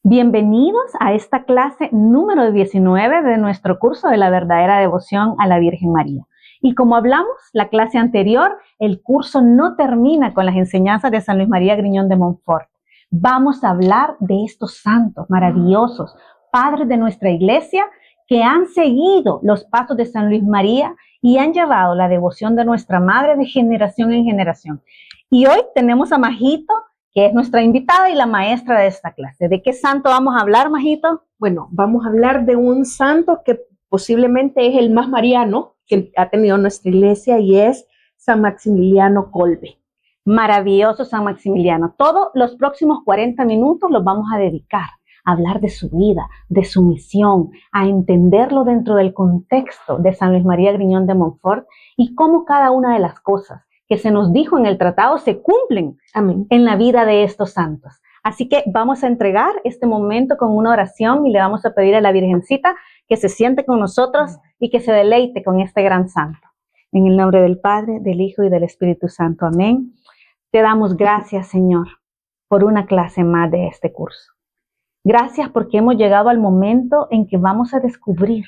Bienvenidos a esta clase número 19 de nuestro curso de la verdadera devoción a la Virgen María. Y como hablamos la clase anterior, el curso no termina con las enseñanzas de San Luis María Griñón de Montfort. Vamos a hablar de estos santos maravillosos, padres de nuestra iglesia, que han seguido los pasos de San Luis María y han llevado la devoción de nuestra madre de generación en generación. Y hoy tenemos a Majito, que es nuestra invitada y la maestra de esta clase. ¿De qué santo vamos a hablar, Majito? Bueno, vamos a hablar de un santo que posiblemente es el más mariano que ha tenido nuestra iglesia y es San Maximiliano Kolbe. Maravilloso San Maximiliano. Todos los próximos 40 minutos los vamos a dedicar a hablar de su vida, de su misión, a entenderlo dentro del contexto de San Luis María Griñón de Montfort y cómo cada una de las cosas que se nos dijo en el tratado se cumplen en la vida de estos santos. Así que vamos a entregar este momento con una oración y le vamos a pedir a la Virgencita que se siente con nosotros y que se deleite con este gran santo. En el nombre del Padre, del Hijo y del Espíritu Santo. Amén. Te damos gracias, Señor, por una clase más de este curso. Gracias porque hemos llegado al momento en que vamos a descubrir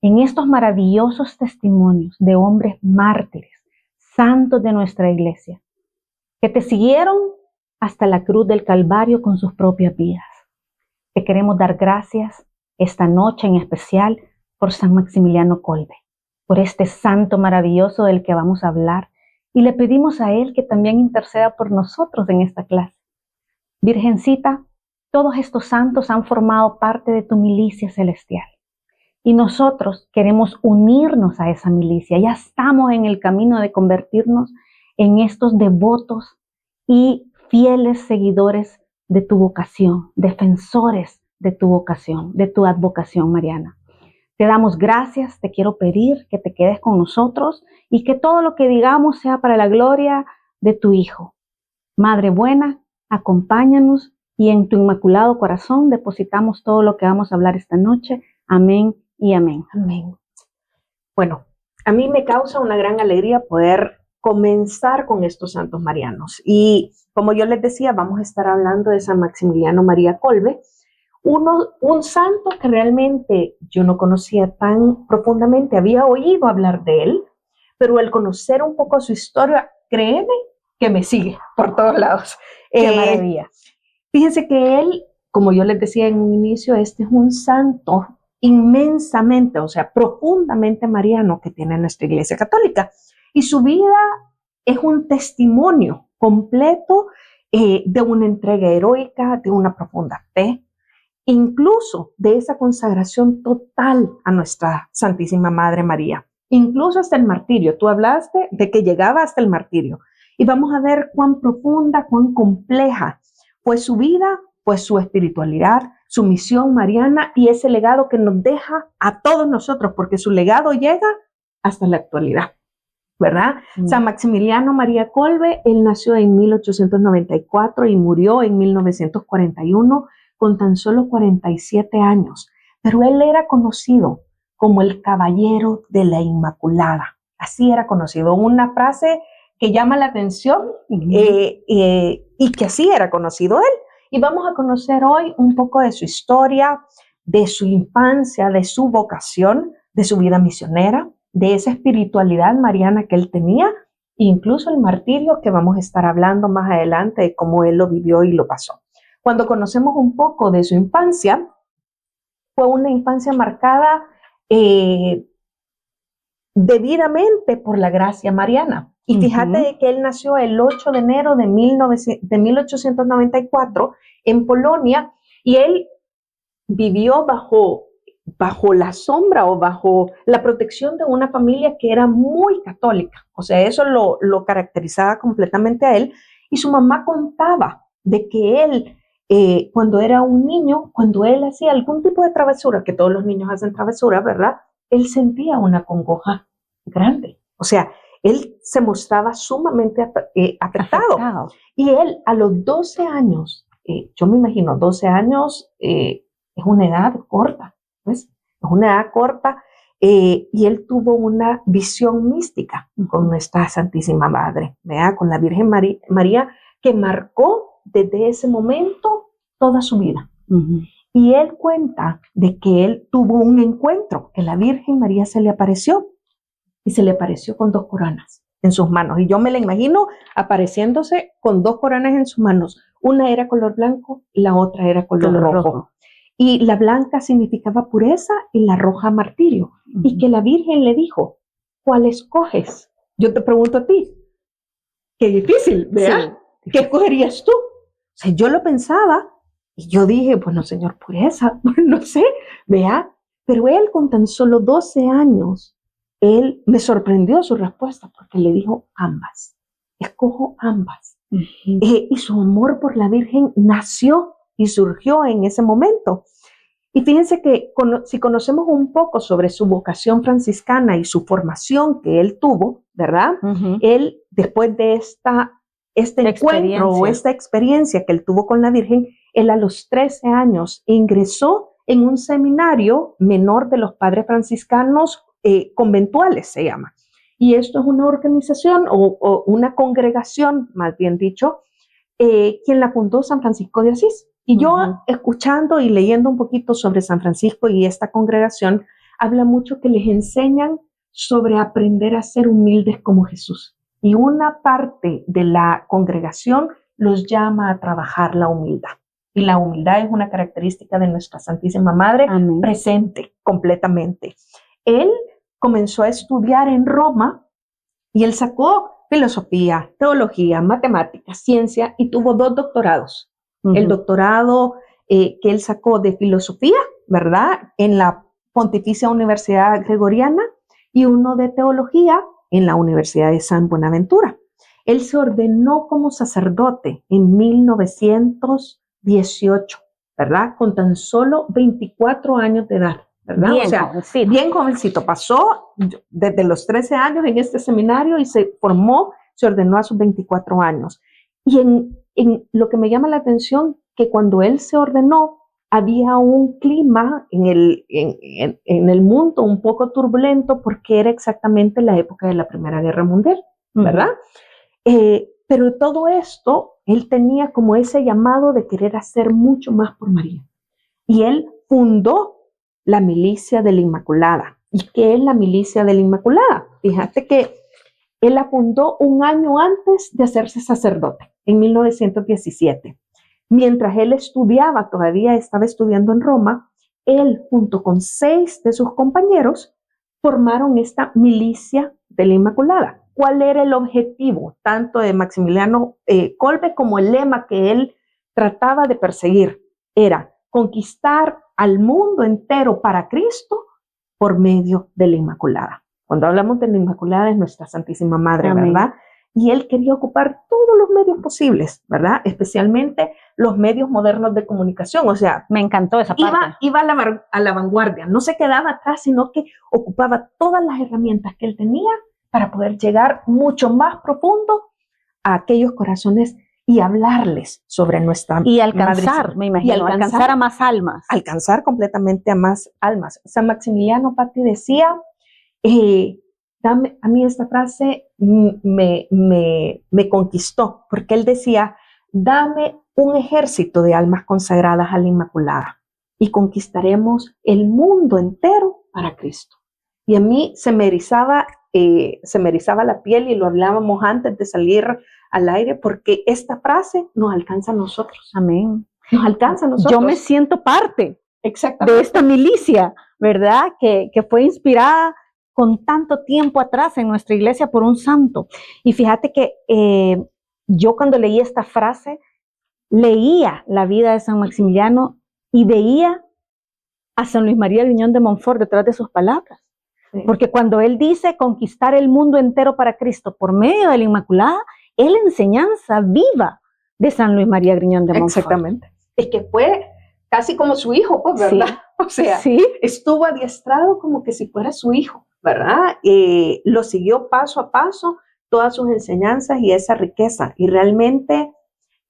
en estos maravillosos testimonios de hombres mártires, santos de nuestra iglesia, que te siguieron hasta la cruz del Calvario con sus propias vidas. Te queremos dar gracias esta noche en especial por San Maximiliano Kolbe, por este santo maravilloso del que vamos a hablar, y le pedimos a él que también interceda por nosotros en esta clase. Virgencita, todos estos santos han formado parte de tu milicia celestial. Y nosotros queremos unirnos a esa milicia. Ya estamos en el camino de convertirnos en estos devotos y fieles seguidores de tu vocación, defensores de tu vocación, de tu advocación mariana. Te damos gracias, te quiero pedir que te quedes con nosotros y que todo lo que digamos sea para la gloria de tu Hijo. Madre buena, acompáñanos y en tu inmaculado corazón depositamos todo lo que vamos a hablar esta noche. Amén. Y amén. Amén. Bueno, a mí me causa una gran alegría poder comenzar con estos santos marianos. Y como yo les decía, vamos a estar hablando de San Maximiliano María Kolbe, un santo que realmente yo no conocía tan profundamente, había oído hablar de él, pero al conocer un poco su historia, créeme que me sigue por todos lados. ¡Qué maravilla! Fíjense que él, como yo les decía en un inicio, este es un santo inmensamente, o sea, profundamente mariano que tiene nuestra Iglesia Católica. Y su vida es un testimonio completo de una entrega heroica, de una profunda fe, incluso de esa consagración total a nuestra Santísima Madre María, incluso hasta el martirio. Tú hablaste de que llegaba hasta el martirio. Y vamos a ver cuán profunda, cuán compleja fue su vida, pues su espiritualidad, su misión mariana y ese legado que nos deja a todos nosotros, porque su legado llega hasta la actualidad, ¿verdad? San Maximiliano María Kolbe, él nació en 1894 y murió en 1941 con tan solo 47 años, pero él era conocido como el Caballero de la Inmaculada, así era conocido, una frase que llama la atención y que así era conocido él. Y vamos a conocer hoy un poco de su historia, de su infancia, de su vocación, de su vida misionera, de esa espiritualidad mariana que él tenía, e incluso el martirio que vamos a estar hablando más adelante de cómo él lo vivió y lo pasó. Cuando conocemos un poco de su infancia, fue una infancia marcada debidamente por la gracia mariana. Y fíjate que él nació el 8 de enero de 1894 en Polonia y él vivió bajo la sombra o bajo la protección de una familia que era muy católica. O sea, eso lo caracterizaba completamente a él. Y su mamá contaba de que él, cuando era un niño, cuando él hacía algún tipo de travesura, que todos los niños hacen travesura, ¿verdad? Él sentía una congoja grande. O sea, él se mostraba sumamente afectado. Y él a los 12 años, yo me imagino 12 años es una edad corta, ¿ves? Es una edad corta y él tuvo una visión mística con nuestra Santísima Madre, ¿verdad? Con la Virgen María, que marcó desde ese momento toda su vida, Y él cuenta de que él tuvo un encuentro, que la Virgen María se le apareció, y se le apareció con 2 coronas en sus manos. Y yo me la imagino apareciéndose con 2 coronas en sus manos. Una era color blanco, la otra era color rojo. Y la blanca significaba pureza y la roja martirio. Y que la Virgen le dijo, ¿cuál escoges? Yo te pregunto a ti. Qué difícil, ¿verdad? Sí. ¿Qué escogerías tú? O sea, yo lo pensaba y yo dije, bueno, Señor, pureza, no sé, ¿vea? Pero él con tan solo 12 años, él me sorprendió su respuesta porque le dijo ambas, escojo ambas. Y su amor por la Virgen nació y surgió en ese momento. Y fíjense que si conocemos un poco sobre su vocación franciscana y su formación que él tuvo, ¿verdad? Él, después de este encuentro o esta experiencia que él tuvo con la Virgen, él a los 13 años ingresó en un seminario menor de los padres franciscanos conventuales, se llama. Y esto es una organización o una congregación, más bien dicho, quien la fundó San Francisco de Asís. Y yo, escuchando y leyendo un poquito sobre San Francisco y esta congregación, habla mucho que les enseñan sobre aprender a ser humildes como Jesús. Y una parte de la congregación los llama a trabajar la humildad. Y la humildad es una característica de nuestra Santísima Madre, presente completamente. Él comenzó a estudiar en Roma y él sacó filosofía, teología, matemáticas, ciencia y tuvo 2 doctorados. El doctorado que él sacó de filosofía, ¿verdad? En la Pontificia Universidad Gregoriana y uno de teología en la Universidad de San Buenaventura. Él se ordenó como sacerdote en 1918, ¿verdad? Con tan solo 24 años de edad, ¿verdad? Bien, o sea, jovencito. Bien jovencito. Pasó desde los 13 años en este seminario y se ordenó a sus 24 años. Y en lo que me llama la atención, que cuando él se ordenó, había un clima en el mundo un poco turbulento porque era exactamente la época de la Primera Guerra Mundial, ¿verdad? Pero todo esto, él tenía como ese llamado de querer hacer mucho más por María. Y él fundó la Milicia de la Inmaculada. ¿Y qué es la Milicia de la Inmaculada? Fíjate que él la fundó un año antes de hacerse sacerdote, en 1917. Mientras él estudiaba, todavía estaba estudiando en Roma, él junto con 6 de sus compañeros formaron esta Milicia de la Inmaculada. ¿Cuál era el objetivo tanto de Maximiliano Kolbe como el lema que él trataba de perseguir? Era conquistar al mundo entero para Cristo por medio de la Inmaculada. Cuando hablamos de la Inmaculada es nuestra Santísima Madre, Amén. ¿verdad? Y él quería ocupar todos los medios posibles, ¿verdad? Especialmente los medios modernos de comunicación. O sea, me encantó esa parte. Iba a la vanguardia, no se quedaba atrás, sino que ocupaba todas las herramientas que él tenía para poder llegar mucho más profundo a aquellos corazones y hablarles sobre nuestra y alcanzar, madrecita. Me imagino, y alcanzar a más almas. Alcanzar completamente a más almas. San Maximiliano, Pati, decía, a mí esta frase me conquistó, porque él decía, dame un ejército de almas consagradas a la Inmaculada y conquistaremos el mundo entero para Cristo. Y a mí se me erizaba la piel, y lo hablábamos antes de salir al aire, porque esta frase nos alcanza a nosotros. Amén. Nos alcanza a nosotros. Yo me siento parte de esta milicia, ¿verdad? Que fue inspirada con tanto tiempo atrás en nuestra iglesia por un santo. Y fíjate que yo cuando leí esta frase, leía la vida de San Maximiliano y veía a San Luis María Griñón de Montfort detrás de sus palabras. Sí. Porque cuando él dice conquistar el mundo entero para Cristo por medio de la Inmaculada, es la enseñanza viva de San Luis María Griñón de Montfort. Exactamente. Es que fue casi como su hijo, pues, ¿verdad? Sí. O sea, sí. Estuvo adiestrado como que si fuera su hijo, ¿verdad? Lo siguió paso a paso, todas sus enseñanzas y esa riqueza. Y realmente,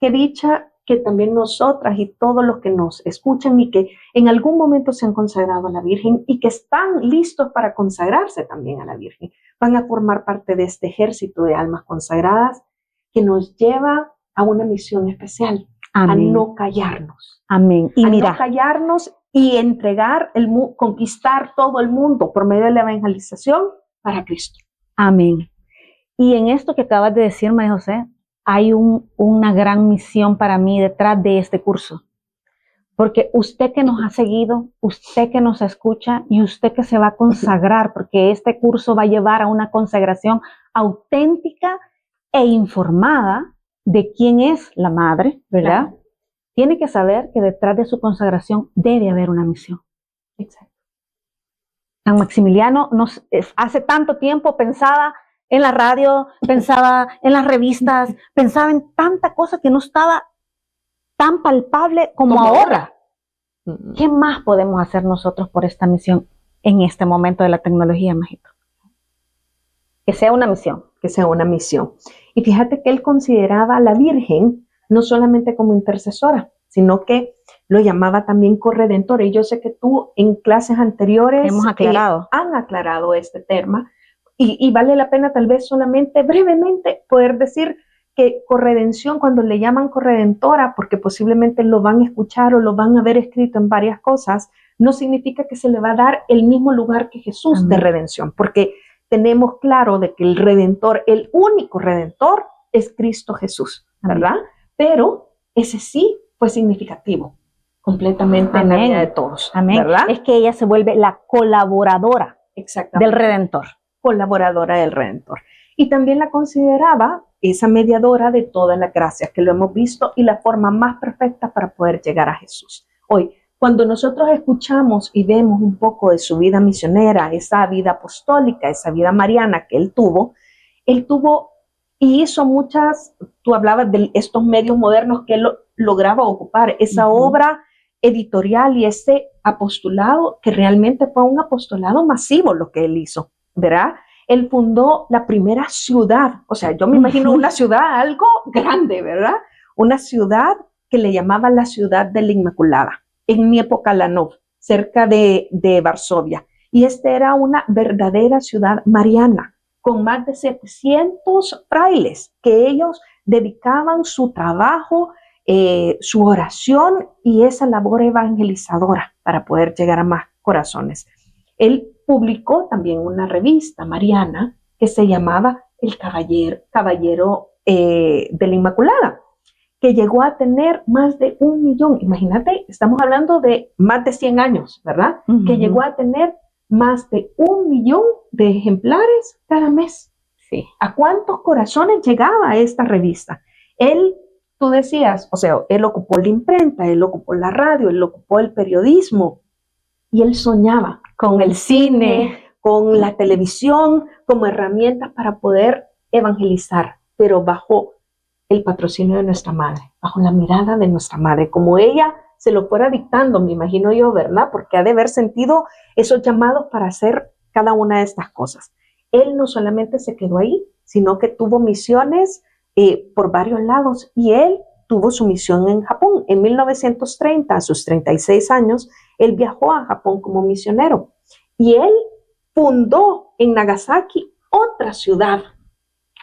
qué dicha que también nosotras y todos los que nos escuchan y que en algún momento se han consagrado a la Virgen y que están listos para consagrarse también a la Virgen, van a formar parte de este ejército de almas consagradas que nos lleva a una misión especial. Amén. a no callarnos. Amén. Y a mira, no callarnos y entregar, conquistar todo el mundo por medio de la evangelización para Cristo. amén. Y en esto que acabas de decir, María José, hay una gran misión para mí detrás de este curso. Porque usted que nos ha seguido, usted que nos escucha y usted que se va a consagrar, porque este curso va a llevar a una consagración auténtica e informada de quién es la madre, ¿verdad? Claro. Tiene que saber que detrás de su consagración debe haber una misión. Exacto. San Maximiliano hace tanto tiempo pensaba en la radio, pensaba en las revistas, pensaba en tanta cosa que no estaba tan palpable como ahora. ¿Qué más podemos hacer nosotros por esta misión en este momento de la tecnología, Majito? Que sea una misión. Que sea una misión. Y fíjate que él consideraba a la Virgen no solamente como intercesora, sino que lo llamaba también corredentora. Y yo sé que tú en clases anteriores hemos aclarado. Han aclarado este tema. Y vale la pena tal vez solamente brevemente poder decir que corredención, cuando le llaman corredentora, porque posiblemente lo van a escuchar o lo van a ver escrito en varias cosas, no significa que se le va a dar el mismo lugar que Jesús. Amén. De redención, porque tenemos claro de que el redentor, el único redentor, es Cristo Jesús, ¿verdad? Amén. Pero ese sí fue significativo, completamente. Amén. En la vida de todos. Amén. ¿Verdad? Es que ella se vuelve la colaboradora del Redentor. Colaboradora del Redentor. Y también la consideraba esa mediadora de todas las gracias que lo hemos visto y la forma más perfecta para poder llegar a Jesús. Hoy, cuando nosotros escuchamos y vemos un poco de su vida misionera, esa vida apostólica, esa vida mariana que él tuvo y hizo muchas, tú hablabas de estos medios modernos que él lograba ocupar, esa obra editorial y ese apostolado que realmente fue un apostolado masivo lo que él hizo, ¿verdad? Él fundó la primera ciudad, o sea, yo me imagino una ciudad algo grande, ¿verdad? Una ciudad que le llamaba la ciudad de la Inmaculada, en Niepokalanów, cerca de Varsovia. Y esta era una verdadera ciudad mariana, con más de 700 frailes, que ellos dedicaban su trabajo, su oración y esa labor evangelizadora para poder llegar a más corazones. Él publicó también una revista mariana que se llamaba El Caballero de la Inmaculada, que llegó a tener más de 1 millón. Imagínate, estamos hablando de más de 100 años, ¿verdad? Que llegó a tener más de 1 millón de ejemplares cada mes. Sí. ¿A cuántos corazones llegaba esta revista? Tú decías, o sea, él ocupó la imprenta, él ocupó la radio, él ocupó el periodismo, y él soñaba con el cine, con la televisión, como herramientas para poder evangelizar, pero bajo el patrocinio de nuestra madre, bajo la mirada de nuestra madre, como ella se lo fuera dictando, me imagino yo, ¿verdad? Porque ha de haber sentido esos llamados para hacer cada una de estas cosas. Él no solamente se quedó ahí, sino que tuvo misiones por varios lados, y él tuvo su misión en Japón. En 1930, a sus 36 años, él viajó a Japón como misionero, y él fundó en Nagasaki otra ciudad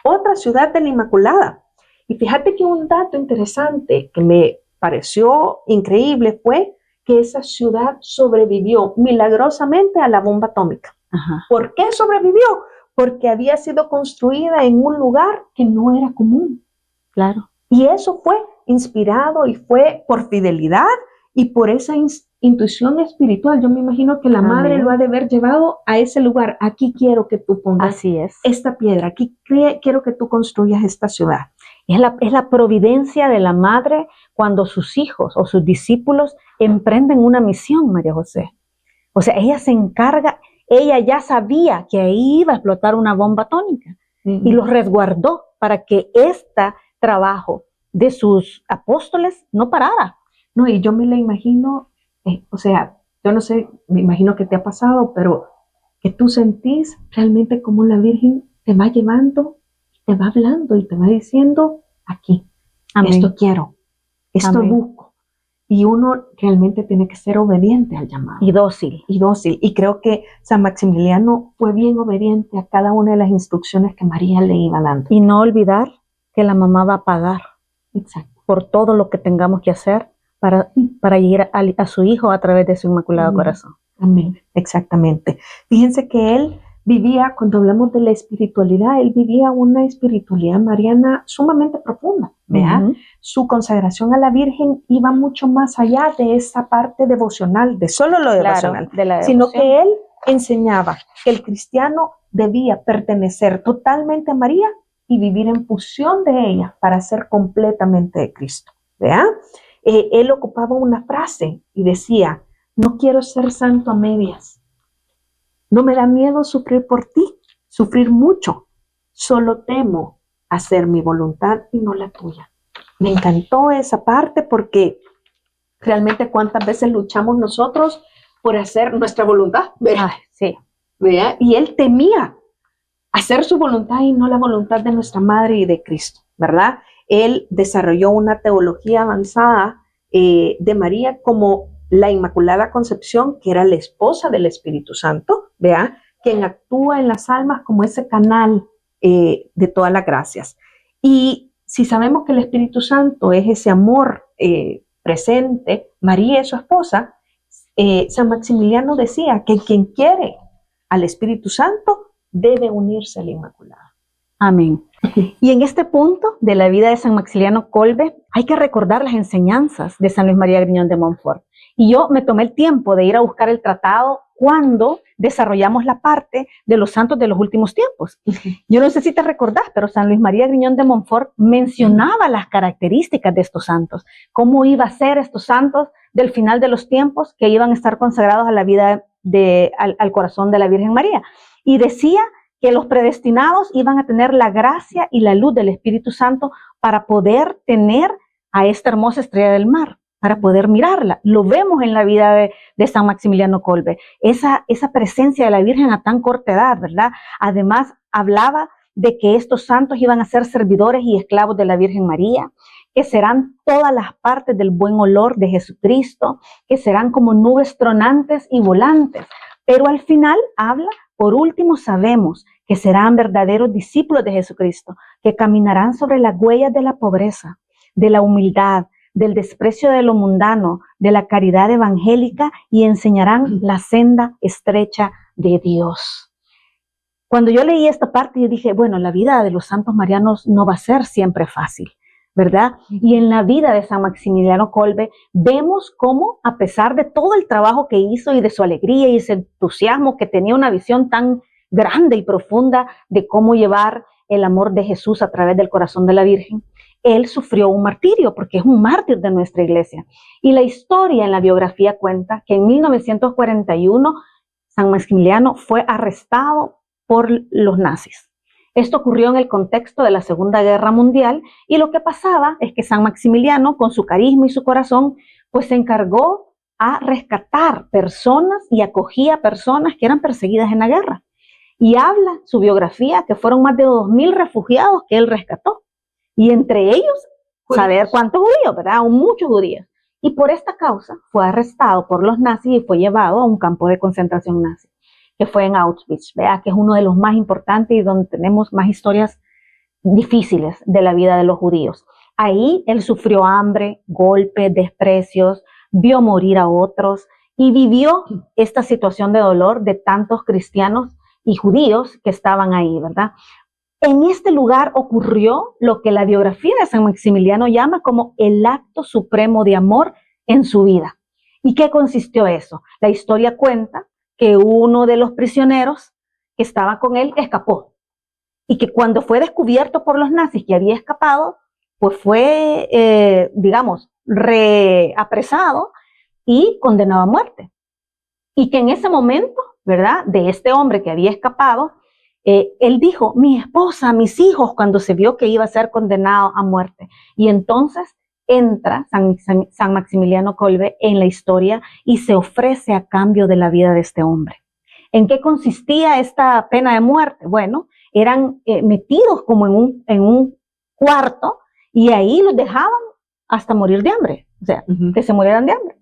de la Inmaculada. Y fíjate que un dato interesante que me pareció increíble fue que esa ciudad sobrevivió milagrosamente a la bomba atómica. Ajá. ¿Por qué sobrevivió? Porque había sido construida en un lugar que no era común. Claro. Y eso fue inspirado y fue por fidelidad y por esa intuición espiritual. Yo me imagino que la madre lo ha de haber llevado a ese lugar. Aquí quiero que tú pongas Así es. esta piedra, aquí quiero que tú construyas esta ciudad. Es la providencia de la madre cuando sus hijos o sus discípulos emprenden una misión, María José. O sea, ella se encarga, ella ya sabía que ahí iba a explotar una bomba atómica y los resguardó para que este trabajo de sus apóstoles no parara. No, y yo me la imagino, o sea, yo no sé, me imagino que te ha pasado, pero que tú sentís realmente como la Virgen te va llevando, te va hablando y te va diciendo, aquí, amén, esto quiero, esto amén, busco. Y uno realmente tiene que ser obediente al llamado. Y dócil. Y dócil. Y creo que San Maximiliano fue bien obediente a cada una de las instrucciones que María le iba dando. Y no olvidar que la mamá va a pagar Exacto. por todo lo que tengamos que hacer para llegar a su Hijo a través de su Inmaculado Corazón. Amén, exactamente. Fíjense que él vivía, cuando hablamos de la espiritualidad, él vivía una espiritualidad mariana sumamente profunda, ¿verdad? Su consagración a la Virgen iba mucho más allá de esa parte devocional, de solo lo devocional, de la sino que él enseñaba que el cristiano debía pertenecer totalmente a María y vivir en fusión de ella para ser completamente de Cristo, ¿verdad? Él ocupaba una frase y decía: no quiero ser santo a medias. No me da miedo sufrir por ti, sufrir mucho. Solo temo hacer mi voluntad y no la tuya. Me encantó esa parte porque realmente cuántas veces luchamos nosotros por hacer nuestra voluntad, ¿verdad? Sí. ¿Verdad? Y él temía hacer su voluntad y no la voluntad de nuestra Madre y de Cristo, ¿verdad? Él desarrolló una teología avanzada de María como la Inmaculada Concepción, que era la esposa del Espíritu Santo, ¿verdad? Quien actúa en las almas como ese canal de todas las gracias. Y si sabemos que el Espíritu Santo es ese amor presente, María es su esposa, San Maximiliano decía que quien quiere al Espíritu Santo debe unirse a la Inmaculada. Amén. Y en este punto de la vida de San Maximiliano Kolbe hay que recordar las enseñanzas de San Luis María Griñón de Montfort. Y yo me tomé el tiempo de ir a buscar el tratado cuando desarrollamos la parte de los santos de los últimos tiempos. Yo no sé si te recordás, pero San Luis María Griñón de Montfort mencionaba las características de estos santos, cómo iba a ser estos santos del final de los tiempos que iban a estar consagrados a la vida al corazón de la Virgen María. Y decía que los predestinados iban a tener la gracia y la luz del Espíritu Santo para poder tener a esta hermosa estrella del mar, para poder mirarla. Lo vemos en la vida de San Maximiliano Kolbe, esa presencia de la Virgen a tan corta edad, ¿verdad? Además, hablaba de que estos santos iban a ser servidores y esclavos de la Virgen María, que serán todas las partes del buen olor de Jesucristo, que serán como nubes tronantes y volantes. Pero al final habla, por último, sabemos que serán verdaderos discípulos de Jesucristo, que caminarán sobre las huellas de la pobreza, de la humildad, del desprecio de lo mundano, de la caridad evangélica y enseñarán la senda estrecha de Dios. Cuando yo leí esta parte, yo dije, bueno, la vida de los santos marianos no va a ser siempre fácil, ¿verdad? Y en la vida de San Maximiliano Kolbe vemos cómo, a pesar de todo el trabajo que hizo y de su alegría y ese entusiasmo, que tenía una visión tan grande y profunda de cómo llevar el amor de Jesús a través del corazón de la Virgen, él sufrió un martirio, porque es un mártir de nuestra iglesia. Y la historia en la biografía cuenta que en 1941 San Maximiliano fue arrestado por los nazis. Esto ocurrió en el contexto de la Segunda Guerra Mundial y lo que pasaba es que San Maximiliano, con su carisma y su corazón, pues se encargó a rescatar personas y acogía personas que eran perseguidas en la guerra. Y habla su biografía que fueron más de 2.000 refugiados que él rescató. Y entre ellos, saber cuántos judíos, ¿verdad? Muchos judíos. Y por esta causa fue arrestado por los nazis y fue llevado a un campo de concentración nazi, que fue en Auschwitz, ¿verdad? Que es uno de los más importantes y donde tenemos más historias difíciles de la vida de los judíos. Ahí él sufrió hambre, golpes, desprecios, vio morir a otros y vivió esta situación de dolor de tantos cristianos y judíos que estaban ahí, ¿verdad? En este lugar ocurrió lo que la biografía de San Maximiliano llama como el acto supremo de amor en su vida. ¿Y qué consistió eso? La historia cuenta que uno de los prisioneros que estaba con él escapó y que cuando fue descubierto por los nazis que había escapado, pues fue, digamos, reapresado y condenado a muerte. Y que en ese momento, ¿verdad?, de este hombre que había escapado, él dijo, mi esposa, mis hijos, cuando se vio que iba a ser condenado a muerte. Y entonces entra San Maximiliano Kolbe en la historia y se ofrece a cambio de la vida de este hombre. ¿En qué consistía esta pena de muerte? Bueno, eran metidos como en un cuarto y ahí los dejaban hasta morir de hambre, o sea, que se murieran de hambre.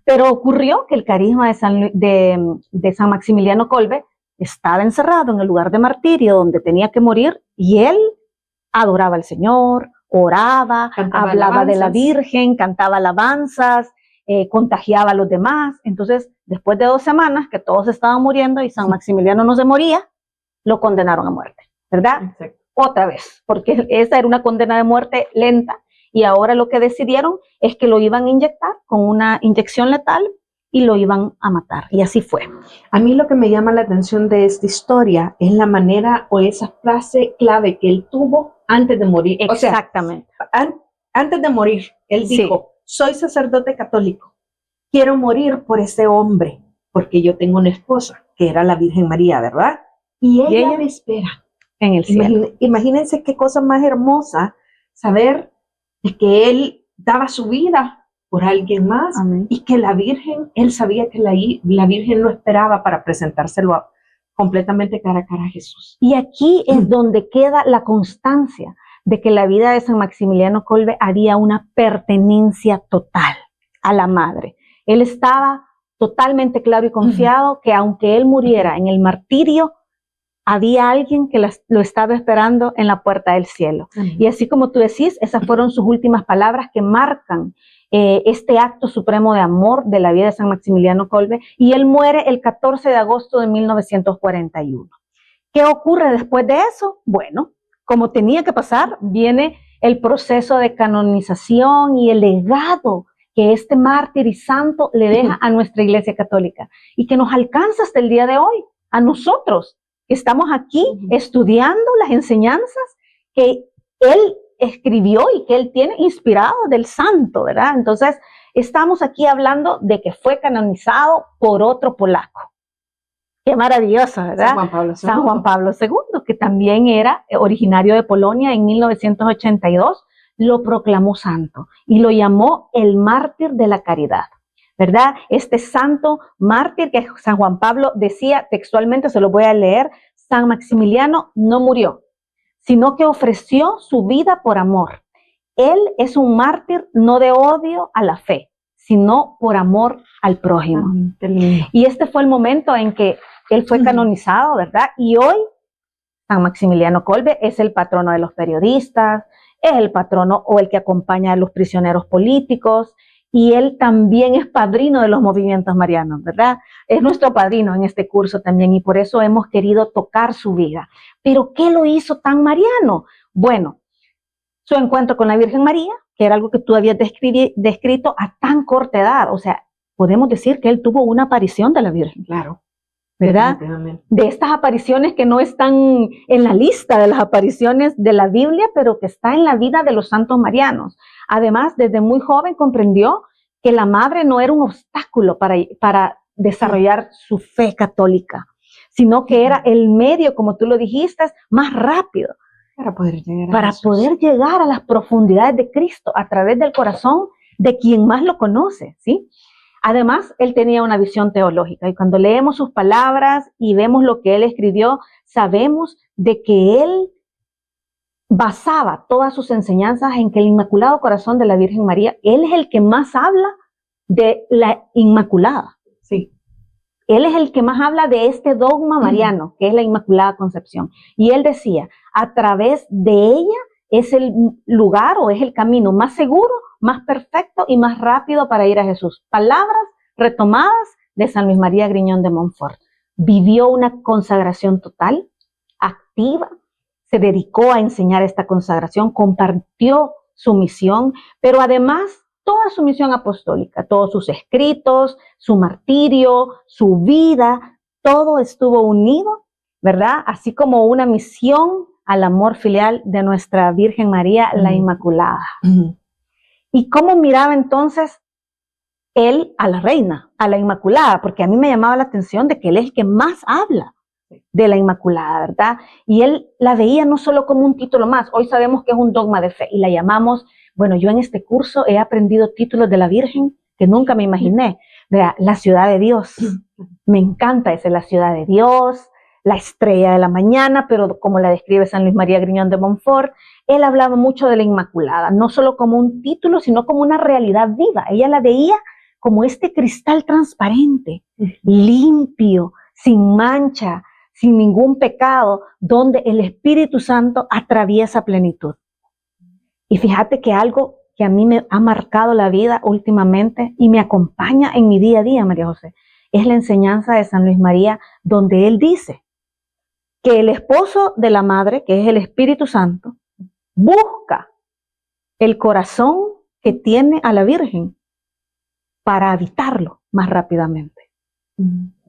Pero ocurrió que el carisma de San Maximiliano Kolbe estaba encerrado en el lugar de martirio donde tenía que morir y él adoraba al Señor, oraba, Cantaba hablaba de la alabanzas. Virgen, cantaba alabanzas, contagiaba a los demás. Entonces, después de 2 semanas que todos estaban muriendo y San Maximiliano no se moría, lo condenaron a muerte, ¿verdad? Exacto. Otra vez, porque esa era una condena de muerte lenta, y ahora lo que decidieron es que lo iban a inyectar con una inyección letal y lo iban a matar, y así fue. A mí lo que me llama la atención de esta historia es la manera o esa frase clave que él tuvo antes de morir. Exactamente. O sea, antes de morir, él dijo, soy sacerdote católico, quiero morir por ese hombre, porque yo tengo una esposa, que era la Virgen María, ¿verdad? Y ella me espera en el cielo. Imagínense qué cosa más hermosa saber de que él daba su vida por alguien más. Amén. Y que la Virgen, él sabía que la Virgen lo esperaba para presentárselo completamente cara a cara a Jesús. Y aquí es donde queda la constancia de que la vida de San Maximiliano Kolbe había una pertenencia total a la madre. Él estaba totalmente claro y confiado que aunque él muriera en el martirio, había alguien que lo estaba esperando en la puerta del cielo. Y así como tú decís, esas fueron sus últimas palabras que marcan este acto supremo de amor de la vida de San Maximiliano Kolbe, y él muere el 14 de agosto de 1941. ¿Qué ocurre después de eso? Bueno, como tenía que pasar, viene el proceso de canonización y el legado que este mártir y santo le deja a nuestra Iglesia Católica y que nos alcanza hasta el día de hoy, a nosotros que estamos aquí estudiando las enseñanzas que él escribió y que él tiene inspirado del santo, ¿verdad? Entonces, estamos aquí hablando de que fue canonizado por otro polaco. Qué maravilloso, ¿verdad? San Juan Pablo II, que también era originario de Polonia. En 1982 lo proclamó santo y lo llamó el mártir de la caridad, ¿verdad? Este santo mártir que San Juan Pablo decía textualmente, se lo voy a leer: San Maximiliano no murió, sino que ofreció su vida por amor. Él es un mártir no de odio a la fe, sino por amor al prójimo. Y este fue el momento en que él fue canonizado, ¿verdad? Y hoy San Maximiliano Kolbe es el patrono de los periodistas, es el patrono o el que acompaña a los prisioneros políticos, y él también es padrino de los movimientos marianos, ¿verdad? Es nuestro padrino en este curso también, y por eso hemos querido tocar su vida. ¿Pero qué lo hizo tan mariano? Bueno, su encuentro con la Virgen María, que era algo que tú habías descrito a tan corta edad. O sea, podemos decir que él tuvo una aparición de la Virgen. Claro. ¿Verdad? De estas apariciones que no están en la lista de las apariciones de la Biblia, pero que está en la vida de los santos marianos. Además, desde muy joven comprendió que la madre no era un obstáculo para desarrollar su fe católica, sino que era el medio, como tú lo dijiste, más rápido para poder llegar a las profundidades de Cristo a través del corazón de quien más lo conoce, ¿sí? Además, él tenía una visión teológica, y cuando leemos sus palabras y vemos lo que él escribió, sabemos de que él basaba todas sus enseñanzas en que el Inmaculado Corazón de la Virgen María, él es el que más habla de la Inmaculada. Sí. Él es el que más habla de este dogma mariano, que es la Inmaculada Concepción. Y él decía, a través de ella es el lugar o es el camino más seguro, más perfecto y más rápido para ir a Jesús. Palabras retomadas de San Luis María Griñón de Montfort. Vivió una consagración total, activa, se dedicó a enseñar esta consagración, compartió su misión, pero además toda su misión apostólica, todos sus escritos, su martirio, su vida, todo estuvo unido, ¿verdad? Así como una misión al amor filial de nuestra Virgen María, la Inmaculada. ¿Y cómo miraba entonces él a la reina, a la Inmaculada? Porque a mí me llamaba la atención de que él es el que más habla de la Inmaculada, ¿verdad? Y él la veía no solo como un título más. Hoy sabemos que es un dogma de fe y la llamamos, bueno, yo en este curso he aprendido títulos de la Virgen que nunca me imaginé. Vea, la ciudad de Dios. Me encanta ese, la ciudad de Dios, la estrella de la mañana, pero como la describe San Luis María Griñón de Montfort, él hablaba mucho de la Inmaculada, no solo como un título, sino como una realidad viva. Ella la veía como este cristal transparente, limpio, sin mancha, sin ningún pecado, donde el Espíritu Santo atraviesa plenitud. Y fíjate que algo que a mí me ha marcado la vida últimamente y me acompaña en mi día a día, María José, es la enseñanza de San Luis María, donde él dice que el esposo de la madre, que es el Espíritu Santo, busca el corazón que tiene a la Virgen para habitarlo más rápidamente.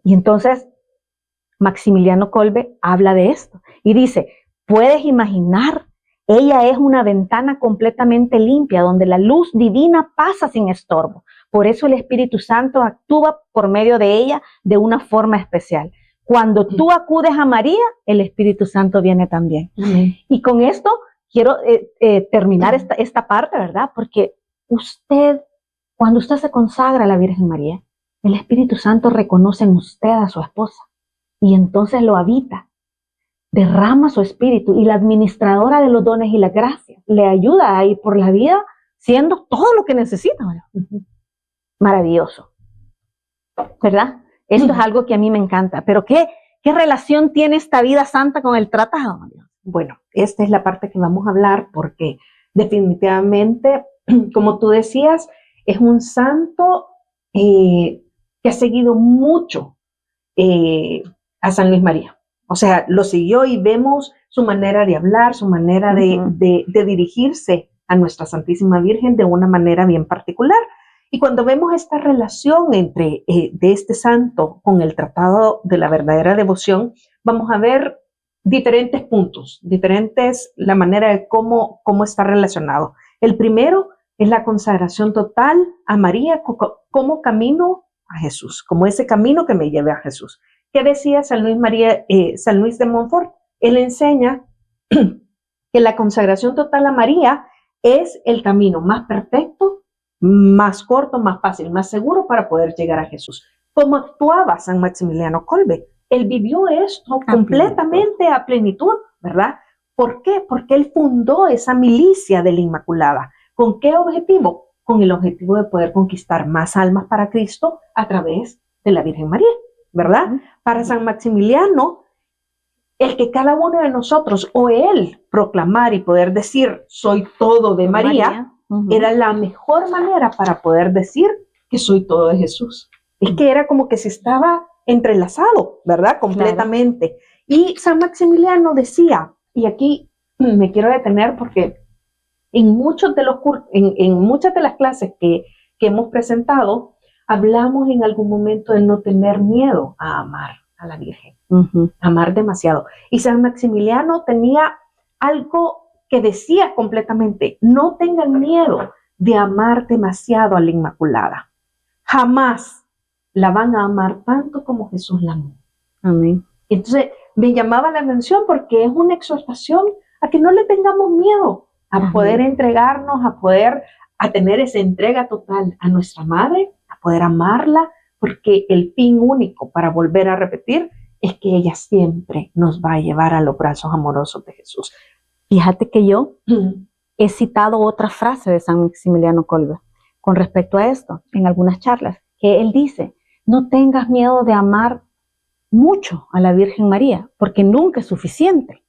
Y entonces Maximiliano Kolbe habla de esto y dice, puedes imaginar, ella es una ventana completamente limpia donde la luz divina pasa sin estorbo. Por eso el Espíritu Santo actúa por medio de ella de una forma especial. Cuando tú acudes a María, el Espíritu Santo viene también. Y con esto quiero terminar esta parte, ¿verdad? Porque cuando usted se consagra a la Virgen María, el Espíritu Santo reconoce en usted a su esposa y entonces lo habita, derrama su espíritu y la administradora de los dones y las gracias le ayuda a ir por la vida siendo todo lo que necesita. Maravilloso, ¿verdad? Esto es algo que a mí me encanta, pero ¿qué relación tiene esta vida santa con el tratado? Bueno, esta es la parte que vamos a hablar porque definitivamente, como tú decías, es un santo que ha seguido mucho a San Luis María. O sea, lo siguió y vemos su manera de hablar, su manera de dirigirse a nuestra Santísima Virgen de una manera bien particular. Y cuando vemos esta relación entre de este santo con el Tratado de la Verdadera Devoción, vamos a ver diferentes puntos, la manera de cómo está relacionado. El primero es la consagración total a María como camino a Jesús, como ese camino que me lleve a Jesús. ¿Qué decía San Luis de Montfort? Él enseña que la consagración total a María es el camino más perfecto, más corto, más fácil, más seguro para poder llegar a Jesús. ¿Cómo actuaba San Maximiliano Kolbe? Él vivió esto completamente a plenitud, ¿verdad? ¿Por qué? Porque él fundó esa milicia de la Inmaculada. ¿Con qué objetivo? Con el objetivo de poder conquistar más almas para Cristo a través de la Virgen María, ¿verdad? Para San Maximiliano, el que cada uno de nosotros o él proclamar y poder decir soy todo de María, era la mejor manera para poder decir que soy todo de Jesús. Es que era como que se estaba entrelazado, ¿verdad? Completamente. Claro. Y San Maximiliano decía, y aquí me quiero detener porque en muchas de las clases que hemos presentado, hablamos en algún momento de no tener miedo a amar a la Virgen, amar demasiado. Y San Maximiliano tenía algo que decía completamente, no tengan miedo de amar demasiado a la Inmaculada. Jamás la van a amar tanto como Jesús la amó. Amén. Entonces me llamaba la atención porque es una exhortación a que no le tengamos miedo a poder entregarnos, a tener esa entrega total a nuestra Madre, a poder amarla, porque el fin único, para volver a repetir, es que ella siempre nos va a llevar a los brazos amorosos de Jesús. Fíjate que yo he citado otra frase de San Maximiliano Kolbe con respecto a esto en algunas charlas, que él dice, no tengas miedo de amar mucho a la Virgen María, porque nunca es suficiente.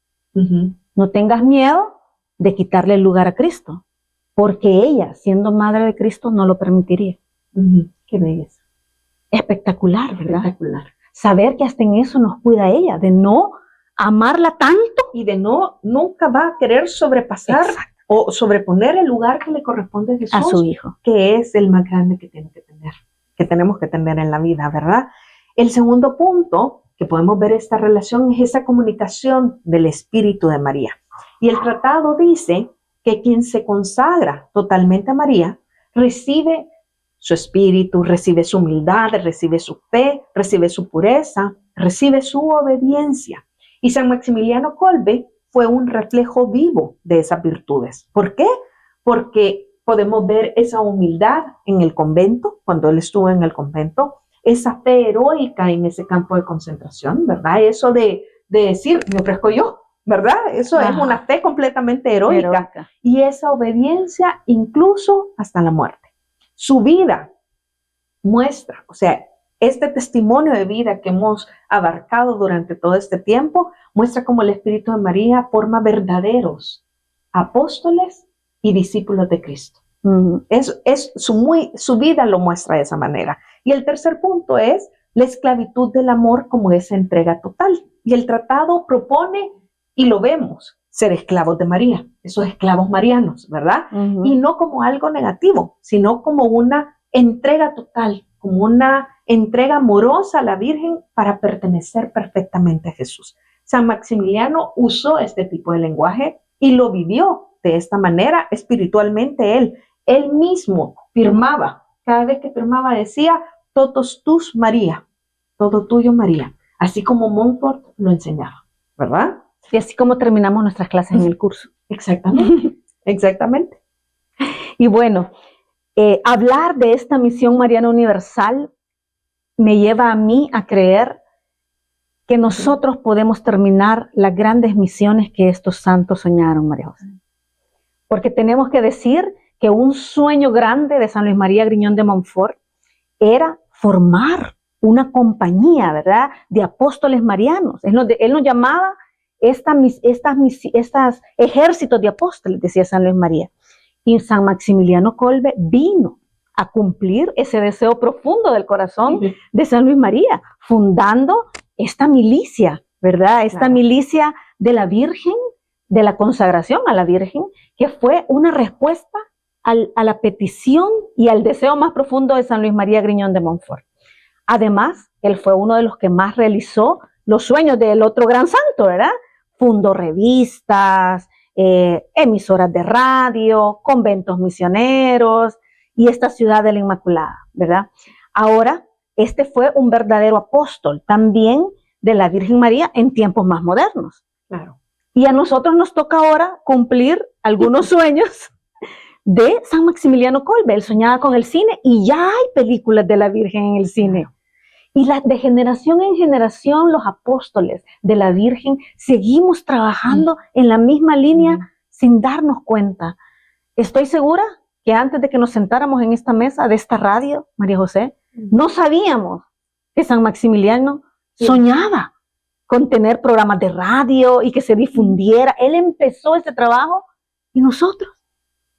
No tengas miedo de quitarle el lugar a Cristo, porque ella, siendo madre de Cristo, no lo permitiría. Qué belleza. Espectacular, ¿verdad? Espectacular. Saber que hasta en eso nos cuida ella, de no amarla tanto. Y de nunca va a querer sobrepasar o sobreponer el lugar que le corresponde a Jesús. A su Hijo. Que es el más grande que tenemos que tener en la vida, ¿verdad? El segundo punto que podemos ver esta relación es esa comunicación del Espíritu de María. Y el tratado dice que quien se consagra totalmente a María recibe su espíritu, recibe su humildad, recibe su fe, recibe su pureza, recibe su obediencia. Y San Maximiliano Kolbe fue un reflejo vivo de esas virtudes. ¿Por qué? Porque podemos ver esa humildad en el convento, cuando él estuvo en el convento, esa fe heroica en ese campo de concentración, ¿verdad? Eso de decir, me ofrezco yo, ¿verdad? Eso es una fe completamente heroica. Y esa obediencia incluso hasta la muerte. Su vida muestra, o sea, este testimonio de vida que hemos abarcado durante todo este tiempo, muestra cómo el Espíritu de María forma verdaderos apóstoles y discípulos de Cristo. Ujú. Su vida lo muestra de esa manera. Y el tercer punto es la esclavitud del amor como esa entrega total. Y el tratado propone, y lo vemos, ser esclavos de María, esos esclavos marianos, ¿verdad? Ujú. Y no como algo negativo, sino como una entrega total, como una entrega amorosa a la Virgen para pertenecer perfectamente a Jesús. San Maximiliano usó este tipo de lenguaje y lo vivió de esta manera espiritualmente él mismo firmaba, cada vez que firmaba decía, totus tus María, todo tuyo María, así como Montfort lo enseñaba, ¿verdad? Y así como terminamos nuestras clases en el curso. Exactamente, exactamente. Y bueno, hablar de esta misión mariana universal me lleva a mí a creer que nosotros podemos terminar las grandes misiones que estos santos soñaron, María José. Porque tenemos que decir que un sueño grande de San Luis María Griñón de Montfort era formar una compañía, ¿verdad?, de apóstoles marianos. Él nos llamaba estas ejércitos de apóstoles, decía San Luis María. Y San Maximiliano Kolbe vino a cumplir ese deseo profundo del corazón de San Luis María, fundando esta milicia, ¿verdad? Esta milicia de la Virgen, de la consagración a la Virgen, que fue una respuesta a la petición y al deseo más profundo de San Luis María Griñón de Montfort. Además, él fue uno de los que más realizó los sueños del otro gran santo, ¿verdad? Fundó revistas, emisoras de radio, conventos misioneros y esta ciudad de la Inmaculada, ¿verdad? Ahora, este fue un verdadero apóstol también de la Virgen María en tiempos más modernos. Claro. Y a nosotros nos toca ahora cumplir algunos sueños de San Maximiliano Kolbe. Él soñaba con el cine y ya hay películas de la Virgen en el cine. Y de generación en generación, los apóstoles de la Virgen seguimos trabajando en la misma línea sin darnos cuenta. Estoy segura que antes de que nos sentáramos en esta mesa de esta radio, María José, no sabíamos que San Maximiliano soñaba con tener programas de radio y que se difundiera. Él empezó ese trabajo y nosotros,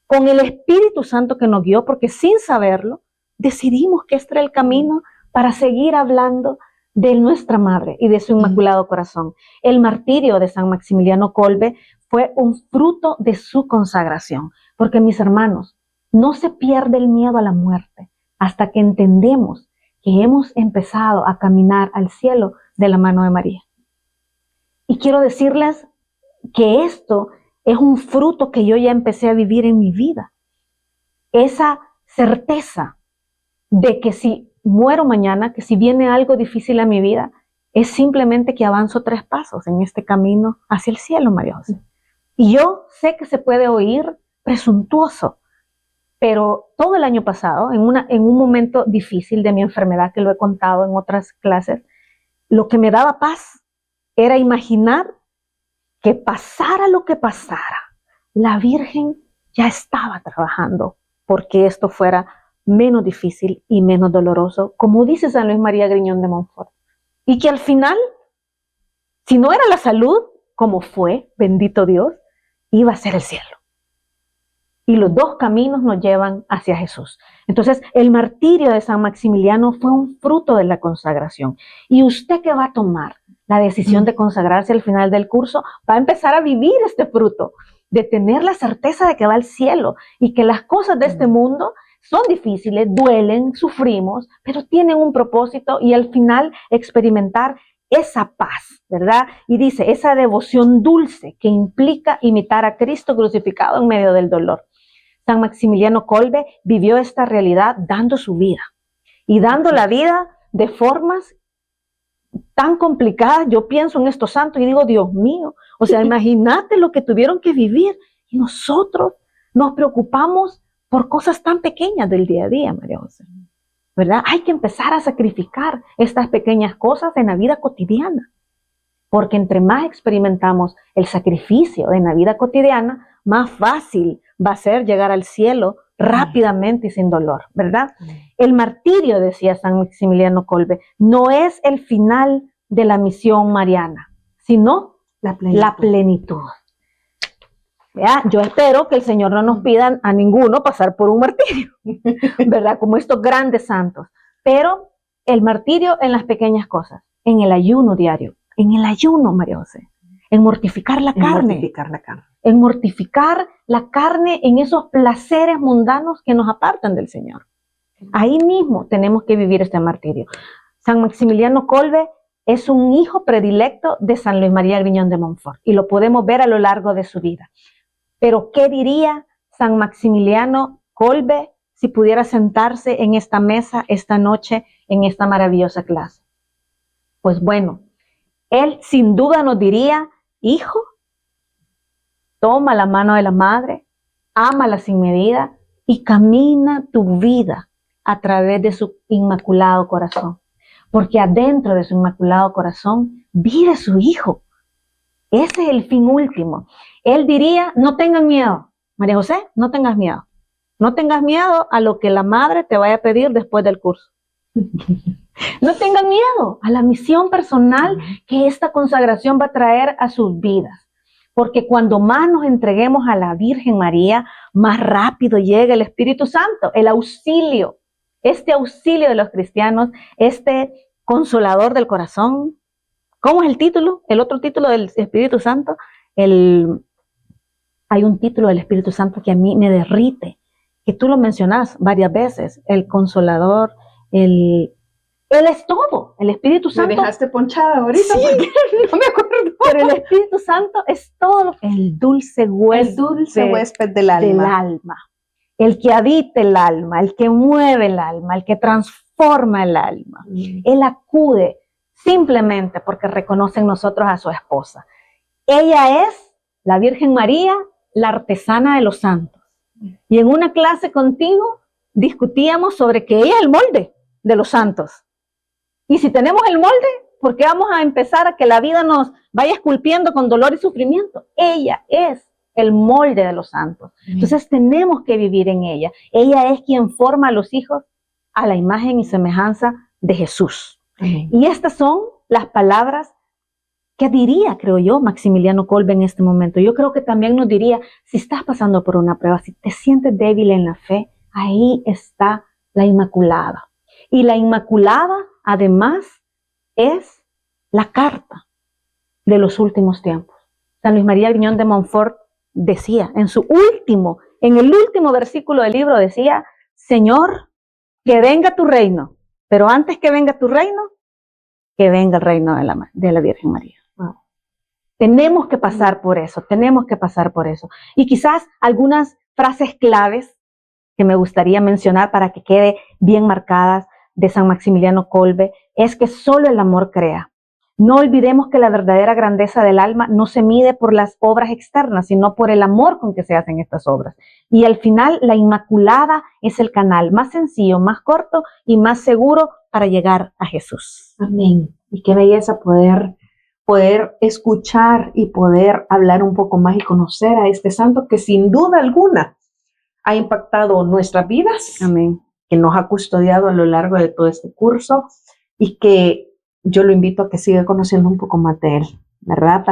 con el Espíritu Santo que nos guió, porque sin saberlo, decidimos que este era el camino para seguir hablando de nuestra Madre y de su Inmaculado Corazón. El martirio de San Maximiliano Kolbe fue un fruto de su consagración, porque mis hermanos, no se pierde el miedo a la muerte hasta que entendemos que hemos empezado a caminar al cielo de la mano de María. Y quiero decirles que esto es un fruto que yo ya empecé a vivir en mi vida. Esa certeza de que si muero mañana, que si viene algo difícil a mi vida, es simplemente que avanzo 3 pasos en este camino hacia el cielo, María José. Y yo sé que se puede oír presuntuoso, pero todo el año pasado, en un momento difícil de mi enfermedad, que lo he contado en otras clases, lo que me daba paz era imaginar que pasara lo que pasara, la Virgen ya estaba trabajando porque esto fuera menos difícil y menos doloroso, como dice San Luis María Griñón de Montfort. Y que al final, si no era la salud, como fue, bendito Dios, iba a ser el cielo. Y los dos caminos nos llevan hacia Jesús. Entonces, el martirio de San Maximiliano fue un fruto de la consagración. Y usted que va a tomar la decisión de consagrarse al final del curso, va a empezar a vivir este fruto, de tener la certeza de que va al cielo y que las cosas de este mundo son difíciles, duelen, sufrimos, pero tienen un propósito y al final experimentar esa paz, ¿verdad? Y dice, esa devoción dulce que implica imitar a Cristo crucificado en medio del dolor. San Maximiliano Kolbe vivió esta realidad dando su vida y dando la vida de formas tan complicadas. Yo pienso en estos santos y digo, Dios mío, o sea, imagínate lo que tuvieron que vivir y nosotros nos preocupamos por cosas tan pequeñas del día a día, María José, ¿verdad? Hay que empezar a sacrificar estas pequeñas cosas en la vida cotidiana, porque entre más experimentamos el sacrificio en la vida cotidiana, más fácil va a ser llegar al cielo rápidamente y sin dolor, ¿verdad? El martirio, decía San Maximiliano Kolbe, no es el final de la misión mariana, sino la plenitud. ¿verdad? Yo espero que el Señor no nos pida a ninguno pasar por un martirio, ¿verdad? Como estos grandes santos. Pero el martirio en las pequeñas cosas, en el ayuno diario, en el ayuno, María José, en mortificar la carne. Mortificar la carne. En mortificar la carne en esos placeres mundanos que nos apartan del Señor. Ahí mismo tenemos que vivir este martirio. San Maximiliano Kolbe es un hijo predilecto de San Luis María Griñón de Montfort y lo podemos ver a lo largo de su vida. Pero ¿qué diría San Maximiliano Kolbe si pudiera sentarse en esta mesa esta noche en esta maravillosa clase? Pues bueno, él sin duda nos diría: hijo, toma la mano de la madre, ámala sin medida y camina tu vida a través de su inmaculado corazón. Porque adentro de su inmaculado corazón vive su hijo. Ese es el fin último. Él diría: no tengan miedo. María José, no tengas miedo. No tengas miedo a lo que la madre te vaya a pedir después del curso. No tengan miedo a la misión personal que esta consagración va a traer a sus vidas. Porque cuando más nos entreguemos a la Virgen María, más rápido llega el Espíritu Santo, el auxilio, este auxilio de los cristianos, este consolador del corazón. ¿Cómo es el título? El otro título del Espíritu Santo. Hay un título del Espíritu Santo que a mí me derrite, que tú lo mencionas varias veces: el consolador, Él es todo, el Espíritu Santo. Me dejaste ponchada ahorita, sí, porque no me acuerdo. Pero el Espíritu Santo es todo, el dulce huésped del alma. El que habita el alma, el que mueve el alma, el que transforma el alma. Él acude simplemente porque reconoce en nosotros a su esposa. Ella es la Virgen María, la artesana de los santos. Y en una clase contigo discutíamos sobre que ella es el molde de los santos. Y si tenemos el molde, ¿por qué vamos a empezar a que la vida nos vaya esculpiendo con dolor y sufrimiento? Ella es el molde de los santos. Entonces tenemos que vivir en ella. Ella es quien forma a los hijos a la imagen y semejanza de Jesús. Y estas son las palabras que diría, creo yo, Maximiliano Kolbe en este momento. Yo creo que también nos diría: si estás pasando por una prueba, si te sientes débil en la fe, ahí está la Inmaculada. Y la Inmaculada, además, es la carta de los últimos tiempos. San Luis María Griñón de Montfort decía, en el último versículo del libro decía: Señor, que venga tu reino, pero antes que venga tu reino, que venga el reino de la Virgen María. Wow. Tenemos que pasar por eso. Y quizás algunas frases claves que me gustaría mencionar para que quede bien marcadas de San Maximiliano Kolbe es que solo el amor crea. No olvidemos que la verdadera grandeza del alma no se mide por las obras externas, sino por el amor con que se hacen estas obras. Y al final, la Inmaculada es el canal más sencillo, más corto y más seguro para llegar a Jesús. Amén. Y qué belleza poder escuchar y poder hablar un poco más y conocer a este santo que sin duda alguna ha impactado nuestras vidas. Amén. Que nos ha custodiado a lo largo de todo este curso y que yo lo invito a que siga conociendo un poco más de él, ¿verdad?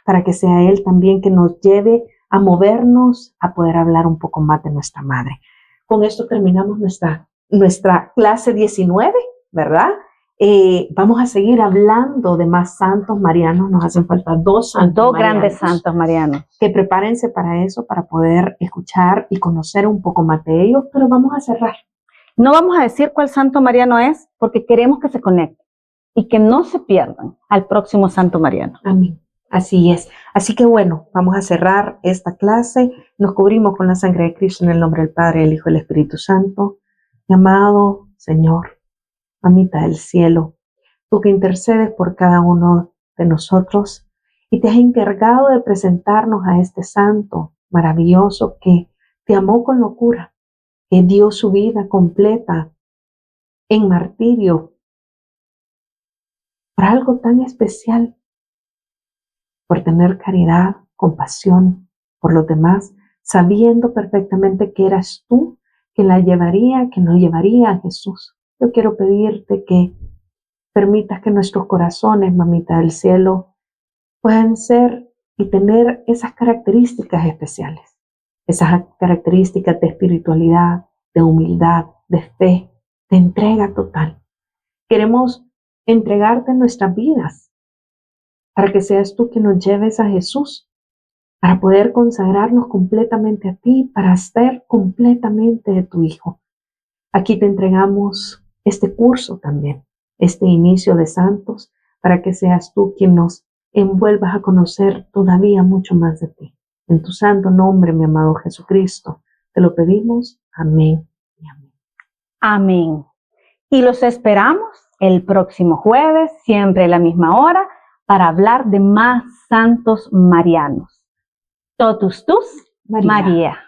Para que sea él también que nos lleve a movernos, a poder hablar un poco más de nuestra madre. Con esto terminamos nuestra clase 19, ¿verdad? Vamos a seguir hablando de más santos marianos. Nos hacen falta dos grandes santos marianos. Que prepárense para eso, para poder escuchar y conocer un poco más de ellos, pero vamos a cerrar. No vamos a decir cuál santo mariano es, porque queremos que se conecten y que no se pierdan al próximo santo mariano. Amén. Así es. Así que bueno, vamos a cerrar esta clase. Nos cubrimos con la sangre de Cristo en el nombre del Padre, del Hijo y del Espíritu Santo. Mi amado Señor, mamita del cielo, tú que intercedes por cada uno de nosotros y te has encargado de presentarnos a este santo maravilloso que te amó con locura, que dio su vida completa en martirio por algo tan especial, por tener caridad, compasión por los demás, sabiendo perfectamente que eras tú quien la llevaría, que nos llevaría a Jesús. Yo quiero pedirte que permitas que nuestros corazones, mamita del cielo, puedan ser y tener esas características especiales, esas características de espiritualidad, de humildad, de fe, de entrega total. Queremos entregarte nuestras vidas para que seas tú que nos lleves a Jesús, para poder consagrarnos completamente a ti, para ser completamente de tu Hijo. Aquí te entregamos este curso también, este inicio de santos, para que seas tú quien nos envuelvas a conocer todavía mucho más de ti. En tu santo nombre, mi amado Jesucristo, te lo pedimos. Amén y amén. Amén. Y los esperamos el próximo jueves, siempre a la misma hora, para hablar de más santos marianos. Totus tus, María.